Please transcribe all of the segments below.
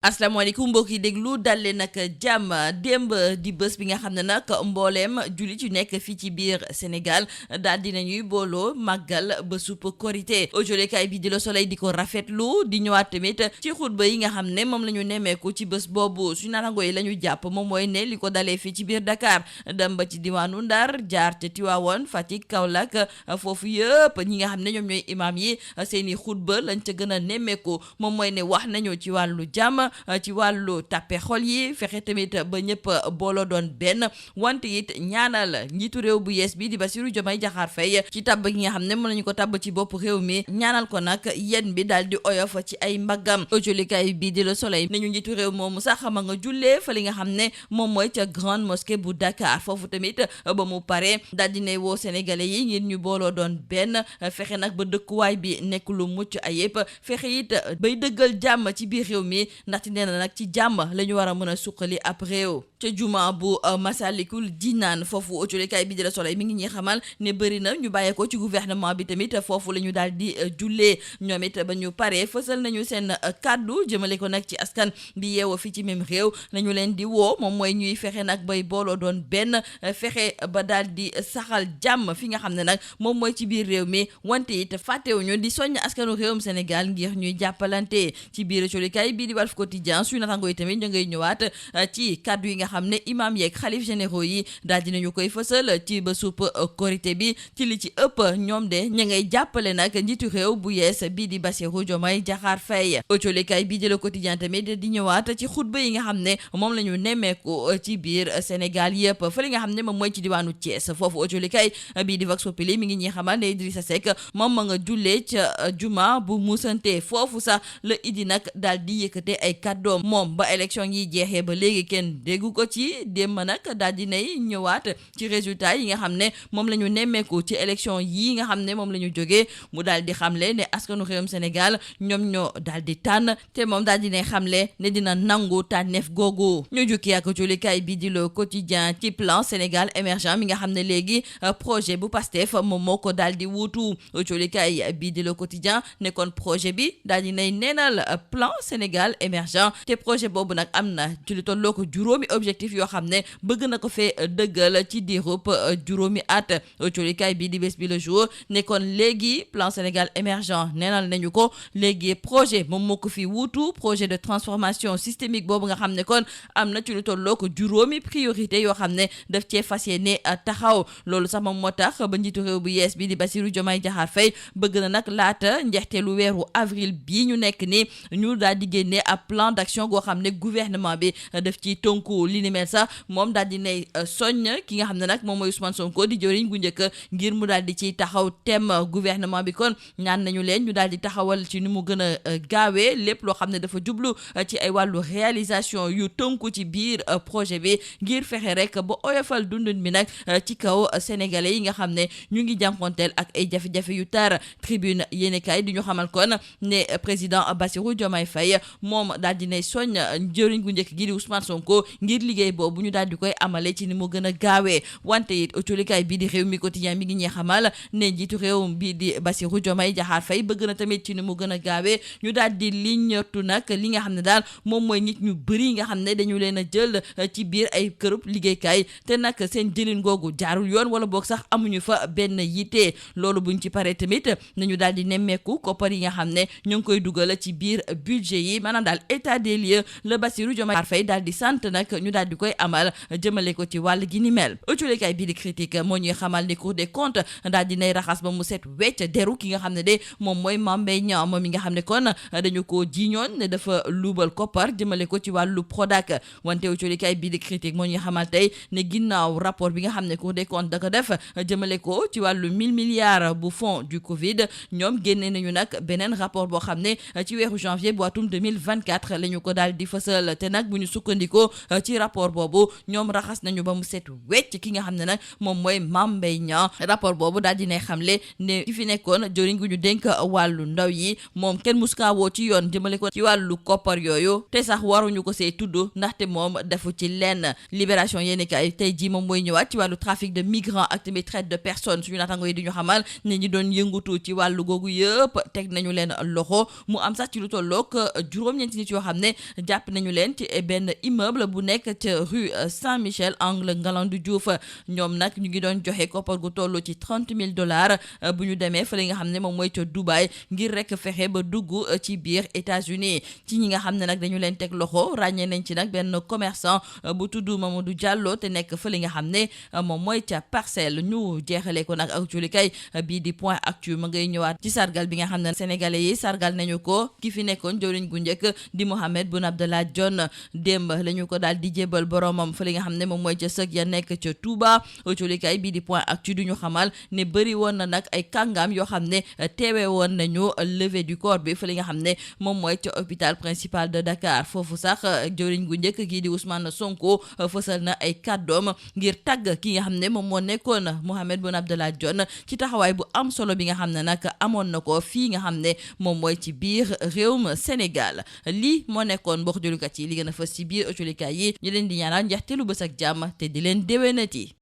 asalaamaaleykum mbokk yi déglu dal leen nag jàmm démb di bés bi nga xam ne nag mbooleem jullit yu nekk fii ci biir Sénégal daal dinañuy booloo màggal bésub korité aujolékaay bi di Le Soleil di ko rafetlu di ñëwaat tamit ci xutba yi nga xam ne moom la ñu nemmeeku ci bés boobu suñu naataango yi la ñu jàpp moom mooy ne li ko dalee fii ci biir Dakar dem ba ci diwaanu Ndar jaar ca Tivaouane Fatick Kaolack foofu yëpp ñi nga xam ne ñoom ñooy imaam yi seen i xutba lañ ca gën a nemmeeku moom mooy ne wax nañu ci wàllu jàmm ci wàllu tàppe xol yi fexe tamit ba ñëpp booloo doon benn wante it ñaanal njiitu réew bu yees bi di Bassirou Diomaye Diakhar Faye ci tabb gi nga xam ne mën nañu ko tabb ci bopp réew mi ñaanal ko nag yéen bi daal di oyof ci ay mbaggam aujolikay bi di Le Soleil nañu njiitu réew moomu sax ma nga jullee fa li nga xam ne moom mooy ca grande mosquée bu Dakar foofu tamit ba mu pare daal di ne woo sénégalais yi ngir ñu booloo doon benn fexe nag ba dëkkuwaay bi nekk lu mucc ayib fexe it bay dëggal jàmm ci biir réew mi ndaxte nee na nag ci jàmm la ñu war a mën a suqali ab réew ca juma bu Masalikul Jinaan foofu aujolikay bi di Le Soleil mi ngi ñuy xamal ne bëri na ñu bàyyeekoo ci gouvernement bi tamit foofu la ñu daal di jullee ñoom it ba ñu paree fësal nañu seen kàddu jëmale ko nag ci askan bi yeewoo fii ci même réew nañu leen di woo moom mooy ñuy fexe nag bay booloo doon benn fexe ba daal di saxal jàmm fi nga xam ne nag moom mooy ci biir réew mi wante it fàttewuñu di soññ askanu réewum Sénégal ngir ñuy jàppalante ci biir aujolikay bii di Walf Quotidien suñu natango yi tamit ñu ngay ñëwaat ci kàddu yi nga xam ne imam yeeg xalif généraux yi daal dinañu koy fësal ci bésub korité bi ci li ci ëpp ñoom de ñu ngay jàppale nag njiitu réew bu yees bii di Bassirou Diomaye Diakhar Faye aujolikay bii di Le Quotidien tamit di ñëwaat ci xutba yi nga xam ne moom la ñu nemmeeku ci biir Sénégal yëpp fa li nga xam ne moom mooy ci diwaanu Thiès foofu aujolikay bii di Vox Populi mi ngi ñuy xamal ne Idrissa Seck moom ma nga jullee ca juma bu Moussante foofu sax la idi nag daal di yëkkate ay kàddoom moom ba élection yi jeexee ba léegi kenn déggu ko ci démb nag daal di nay ñëwaat ci résultat yi nga xam ne moom la ñu nemmeeku ci élection yi nga xam ne moom la ñu jógee mu daal di xamle ne askanu réewum Sénégal ñoom ñoo daal di tànn te moom daal di nay xamle ne dina nangu tànneef googu ñu jukki ak aujolikay bi di Le Quotidien ci plan Sénégal émergent mi nga xam ne léegi projet bu Pastef moom moo ko daal di wuutu aujolikay bi di Le Quotidien ne kon projet bi daal di nay neenal plan Sénégal émergent te projet boobu nag am na ci lu tolloo ko juróomi objectif yoo xam ne bëgg na ko fee dëggal ci diirub juróomi at aujolikay bi di Bës Bi Le Jour ne kon léegi plan Sénégal émergent neenal nañu ko léegi projet moom moo ko fi wuutu projet de transformation systémique boobu nga xam ne kon am na ci lu tolloo ko juróomi priorité yoo xam ne daf cee fas yéene taxaw loolu sax moom moo tax ba njiitu réew bu yees bi di Bassirou Diomaye Diakhar Faye bëgg na nag laata njeexteelu weeru avril bii ñu nekk ni ñu daal di génne ab plan d'action goo xam ne gouvernement bi daf ci tonku li ni mel sax moom daal di nay soññ ki nga xam ne nag moom mooy Ousmane Sonko di jëriñ gu njëkk ngir mu daal di ciy taxaw tem gouvernement bi kon ñaan nañu leen ñu daal di taxawal ci ni mu gën a gaawee lépp loo xam ne dafa jublu ci ay wàllu réalisation yu tënku ci biir projet bi ngir fexe rek ba oyofal dundun bi nag ci kaw sénégalais yi nga xam ne ñu ngi jànkonteel ak ay jafe-jafe yu tar tribune yéenekaay di ñu xamal kon ne président Bassirou Diomaye Faye moom daal di nay soñ jëriñ gu njëkk gi di Ousmane Sonko ngir liggéey boobu ñu daal di koy amale ci ni mu gën a gaawee wante it aujolikay bii di réew mi quotidien mi ngi ñuy xamal ne njiitu réew bii di Bassirou Diomaye Diakhar Faye bëgg na tamit ci ni mu gën a gaawee ñu daal di liñatu nag li nga xam ne daal moom mooy nit ñu bëri nga xam ne dañu leen a jël ci biir ay kërub liggéeykaay te nag seen jëlin googu jaarul yoon wala boog sax amuñu fa benn yitte loolu buñ ci paree tamit nañu daal di nemmeeku koppar yi nga xam ne ñu ngi koy dugal ci biir budget yi maanaam daal état des lieux la Bassirou Diomaye Faye daal di sant nag ñu daal di koy amal jëmale ko ci wàll gi ni mel aujolikay bii di critique moo ñuy xamal ni Cour des comptes daal di nay raxas ba mu set wecc deru ki nga xam ne de moom mooy Mame Mbaye Niang moom mi nga xam ne kon dañu ko jiiñoon ne dafa luubal koppar jëmale ko ci wàllu Prodac wante aujolikay bii di critique moo ñuy xamal tey ne ginnaaw rapport bi nga xam ne Cour des comptes da ko def jëmale ko ci wàllu 1000 milliards bu fonds du Covid ñoom génne nañu nag beneen rapport boo xam ne ci weeru janvier bu atum 2024 la ñu ko daal di fësal te nag bu ñu sukkandikoo ci rapport boobu ñoom raxas nañu ba mu set wecc ki nga xam ne nag moom mooy Mame Mbaye Niang rapport boobu daal di ne xamle ne ki fi nekkoon jëriñ gu ñu dénk wàllu ndaw yi moom kenn musukaa woo ci yoon jëmale ko ci wàllu koppar yooyu te sax waruñu ko see tudd ndaxte moom defu ci lenn libération yéeni kay tey jii moom mooy ñëwaat ci wàllu trafic de migrants ak tamit traite de personnes suñu naataango yi di ñu xamal ne ñi doon yëngutu ci wàllu googu yëpp teg nañu leen loxo mu am sax ci lu tollook juróom-ñeenti nit yoo xam ne jàpp nañu leen ci benn immeuble bu nekk ca rue Saint-Michel angle Ngalandou Diouf ñoom nag ñu ngi doon joxe koppar gu toll ci $30,000 bu ñu demee fa li nga xam ne moom mooy ca Dubaï ngir rek fexe ba dugg ci biir États-Unis ci ñi nga xam ne nag dañu leen teg loxo ràññee nañ ci nag benn commerçant bu tudd Mamadou Diallo te nekk fa li nga xam ne moom mooy ca Parcelles ñu jeexale ko nag ak julikay bii di Point Actu ma ngay ñëwaat ci sargal bi nga xam ne sénégalais yi sargal nañu ko ki fi nekkoon jëwriñ gu njëkk di Mohamed Boun Abdallah Dionne démb la ñu ko daal di jébal boromam fa li nga xam ne moom mooy ca sëg ya nekk ca Touba julikay bii di Point Actu du ñu xamal ne bëri woon na nag ay kàngaam yoo xam ne teewe woon nañu levée du corps bi fa li nga xam ne moom mooy ca hôpital principal de Dakar foofu sax jëwriñ gu njëkk kii di Ousmane Sonko fësal na ay kàddoom ngir tàgg ki nga xam ne moom moo nekkoon Mohamed Boun Abdallah Dionne ci taxawaay bu am solo bi nga xam ne nag amoon na ko fii nga xam ne moom mooy ci biir réewum Sénégal lii moo nekkoon mbokk julukat yi li gën a fës ci biir ëcculikaay yi ñu leen di ñaanal njeexteelu bës ak jàmm te di leen déwénati.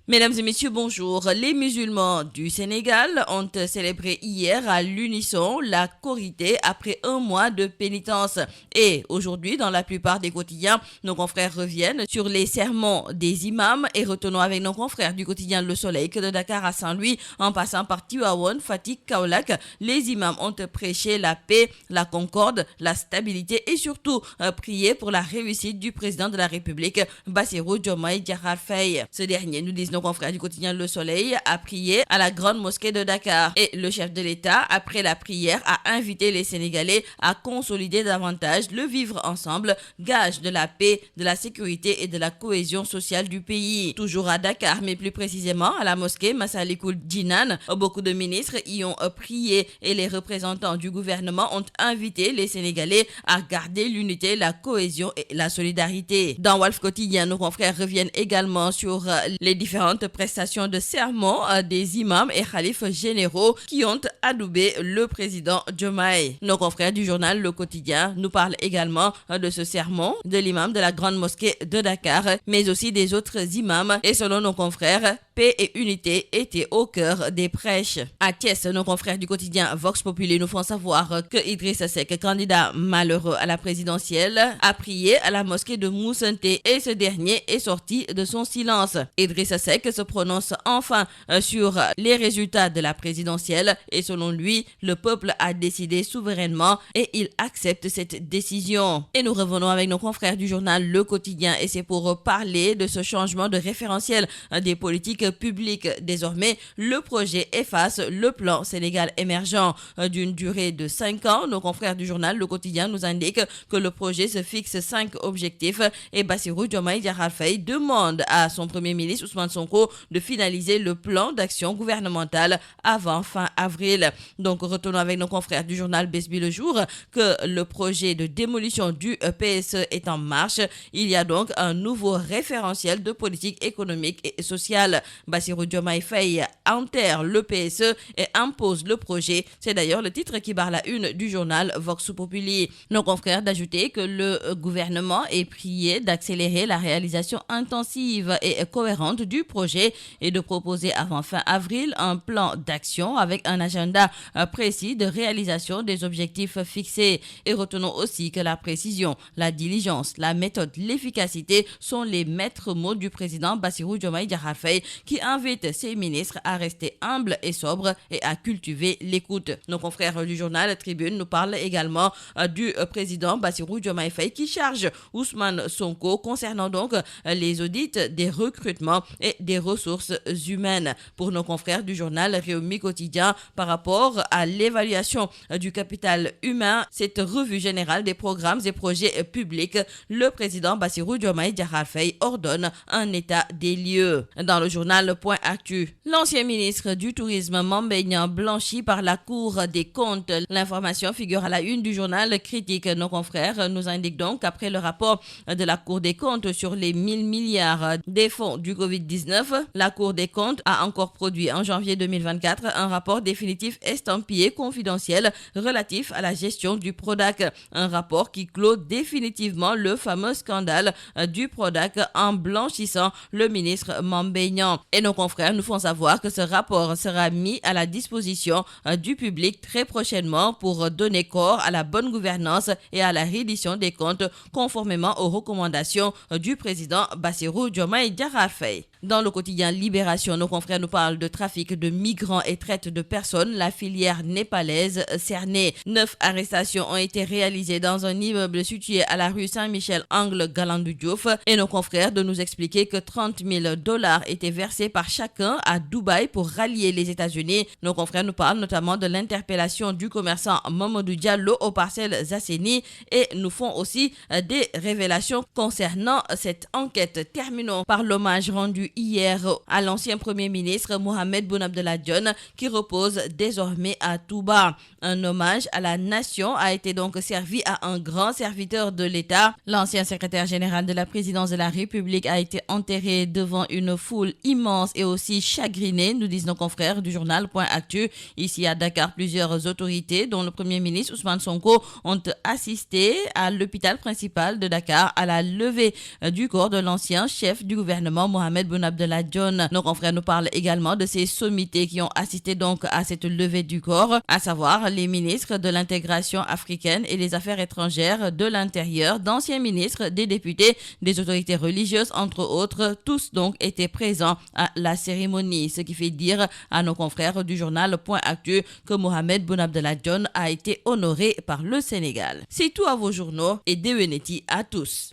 Mesdames et messieurs, bonjour. Les musulmans du Sénégal ont célébré hier à l'unisson la Korité après un mois de pénitence. Et aujourd'hui, dans la plupart des quotidiens, nos confrères reviennent sur les sermons des imams et retenons avec nos confrères du quotidien Le Soleil que de Dakar à Saint-Louis, en passant par Tivaouane, Fatick, Kaolack, les imams ont prêché la paix, la concorde, la stabilité et surtout prié pour la réussite du président de la République, Bassirou Diomaye Diakhar Faye. Ce dernier, nous disent nos confrères du quotidien Le Soleil, a prié à la grande mosquée de Dakar et le chef de l'État, après la prière, a invité les Sénégalais à consolider davantage le vivre ensemble, gage de la paix, de la sécurité et de la cohésion sociale du pays. Toujours à Dakar, mais plus précisément à la mosquée Massalikul Jinan, beaucoup de ministres y ont prié et les représentants du gouvernement ont invité les Sénégalais à garder l'unité, la cohésion et la solidarité. Dans Walf Quotidien, nos confrères reviennent également sur les différentes prestations de serment des imams et khalifes généraux qui ont adoubé le président Diomaye. Nos confrères du journal Le Quotidien nous parlent également de ce sermon de l'imam de la grande mosquée de Dakar, mais aussi des autres imams. Et selon nos confrères, paix et unité étaient au cœur des prêches. À Thiès, nos confrères du quotidien Vox Populi nous font savoir que Idrissa Seck, candidat malheureux à la présidentielle, a prié à la mosquée de Moussanté et ce dernier est sorti de son silence. Idrissa Seck se prononce enfin sur les résultats de la présidentielle et selon lui, le peuple a décidé souverainement et il accepte cette décision. Et nous revenons avec nos confrères du journal Le Quotidien et c'est pour parler de ce changement de référentiel des politiques publiques. Désormais, le projet efface le plan Sénégal émergent d'une durée de 5 ans. Nos confrères du journal Le Quotidien nous indiquent que le projet se fixe 5 objectifs et Bassirou Diomaye Diakhar Faye demande à son premier ministre Ousmane Sonko de finaliser le plan d'action gouvernemental avant fin avril. Donc retenons avec nos confrères du journal Bës Bi Le Jour que le projet de démolition du PSE est en marche. Il y a donc un nouveau référentiel de politique économique et sociale. Bassirou Diomaye Faye enterre le PSE et impose le projet. C'est d'ailleurs le titre qui barre la une du journal Vox Populi. Nos confrères d'ajouter que le gouvernement est prié d'accélérer la réalisation intensive et cohérente du projet et de proposer avant fin avril un plan d'action avec un agenda précis de réalisation des objectifs fixés. Et retenons aussi que la précision, la diligence, la méthode, l'efficacité sont les maîtres mots du président Bassirou Diomaye Diakhar Faye qui invite ses ministres à rester humbles et sobres et à cultiver l'écoute. Nos confrères du journal Tribune nous parlent également du président Bassirou Diomaye Faye qui charge Ousmane Sonko concernant donc les audits des recrutements et des ressources humaines. Pour nos confrères du journal Rewmi Quotidien, par rapport à l'évaluation du capital humain, cette revue générale des programmes et projets publics, le président Bassirou Diomaye Diakhar Faye ordonne un état des lieux. Dans le journal Point Actu, l'ancien ministre du Tourisme Mame Mbaye Niang blanchi par la Cour des comptes. L'information figure à la une du journal Critique. Nos confrères nous indiquent donc qu'après le rapport de la Cour des comptes sur les 1000 milliards des fonds du Covid-19, la Cour des comptes a encore produit en janvier 2024 un rapport définitif estampillé confidentiel relatif à la gestion du Prodac. Un rapport qui clôt définitivement le fameux scandale du Prodac en blanchissant le ministre Mame Mbaye Niang. président. Et nos confrères nous font savoir que ce rapport sera mis à la disposition du public très prochainement pour donner corps à la bonne gouvernance et à la reddition des comptes conformément aux recommandations du président Bassirou Diomaye Diakhar Faye. Dans le quotidien Libération, nos confrères nous parlent de trafic de migrants et traite de personnes. La filière népalaise cernée. 9 arrestations ont été réalisées dans un immeuble situé à la rue Saint-Michel, angle Galandou Diouf. Et nos confrères de nous expliquer que $30,000 étaient versés par chacun à Dubaï pour rallier les États-Unis. Nos confrères nous parlent notamment de l'interpellation du commerçant Mamadou Diallo aux Parcelles Assainies et nous font aussi des révélations concernant cette enquête. Terminons par l'hommage rendu hier à l'ancien Premier ministre Mohamed Boun Abdallah Dionne qui repose désormais à Touba. Un hommage à la nation a été donc servi à un grand serviteur de l'État. L'ancien secrétaire général de la présidence de la République a été enterré devant une foule immense et aussi chagrinée, nous disent nos confrères du journal Point Actu. Ici à Dakar, plusieurs autorités, dont le Premier ministre Ousmane Sonko, ont assisté à l'hôpital principal de Dakar à la levée du corps de l'ancien chef du gouvernement Mohamed Boun Abdallah Dionne. Nos confrères nous parlent également de ces sommités qui ont assisté donc à cette levée du corps, à savoir les ministres de l'intégration africaine et des affaires étrangères, de l'intérieur, d'anciens ministres, des députés, des autorités religieuses, entre autres. Tous donc étaient présents à la cérémonie, ce qui fait dire à nos confrères du journal Point Actu que Mohamed Boun Abdallah Dionne a été honoré par le Sénégal. C'est tout à vos journaux et déwéniti à tous.